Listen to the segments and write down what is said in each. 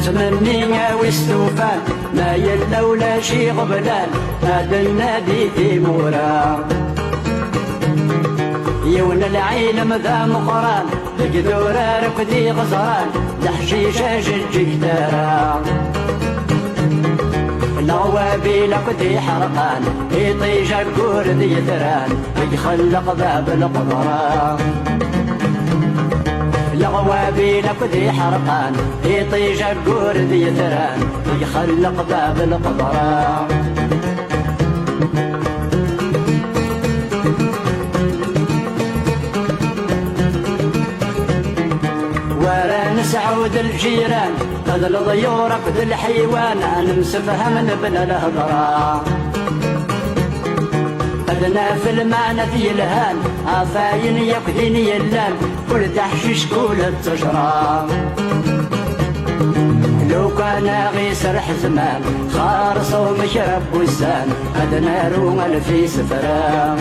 تمني ويستوفان ما يلا ولا شي غبلان هذا النادي في مورا يون العيلم ذا مقران القدورة ركدي غزران لحشيشة جنجي كتارا الغوابي لقدي حرقان يطيج الكور ذي ثران يخلق باب القدران الغوابي لقدي حرقان يطيج الكور ذي ثران يخلق باب القدران سعود الجيران قد الضيور قد الحيوان نمسفها من ابن الهضرة قدنا في المعنى في الهان عفاين يقدين يلان كل تحشيش كل التجرى لو كان غيسر حزمان خارص ومشرب بستان قدنا روما في سفران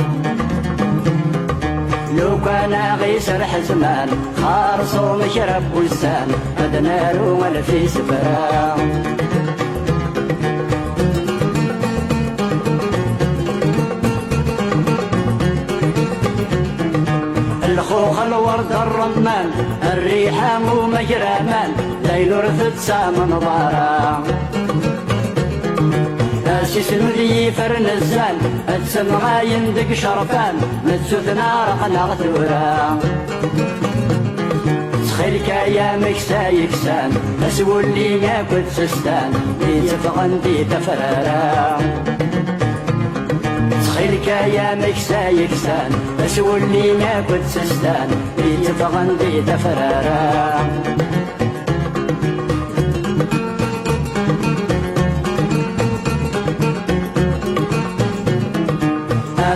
لو كان غيسر حزمان خارص ومشرب بستان أدنى روما في سفران الخوخ الورد الرمان الريحة مو مجرامان ليل رثت سامن ضارا أسيس نذي فرنزان أتسمع يندق شرفان نتسوث نار قناغ ثورا تخيلك يا مكسا يكسان أسول لي ياكل سستان يتفغن دي تفرارا تخيلك يا مكسا يكسان أسول لي ياكل سستان يتفغن دي تفرارا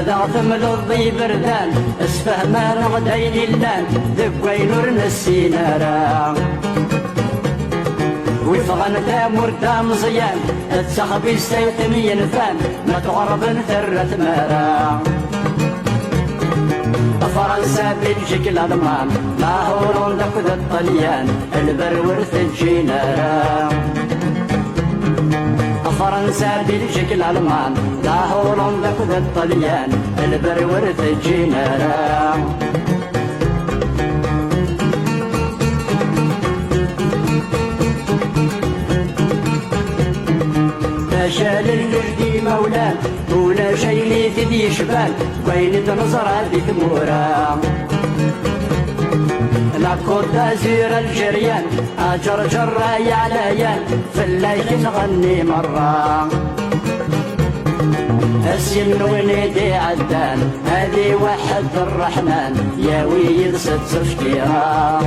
هذا ثمل الضي بردان اسفه ما نغدين اللان ذكوي نور نسينارا وفغن تامور تام صيان تسخبي السيتم ينفان ما تغرب ثرة مارا فرنسا بلجيك الألمان لاهور دكد الطليان البر ورث الجينارا فرنسا بلجيك الألمان لاهور دكد الطليان البر ورث الجينارا شال الجردي مولان ولا شي لي ذي شبال وين تنظر هذيك مورا لا كوتا زير الجريان اجر جرا يا عليان في الليل نغني مرة السن ونيدي عدان هذه وحد الرحمن يا ويد ست تفكيرا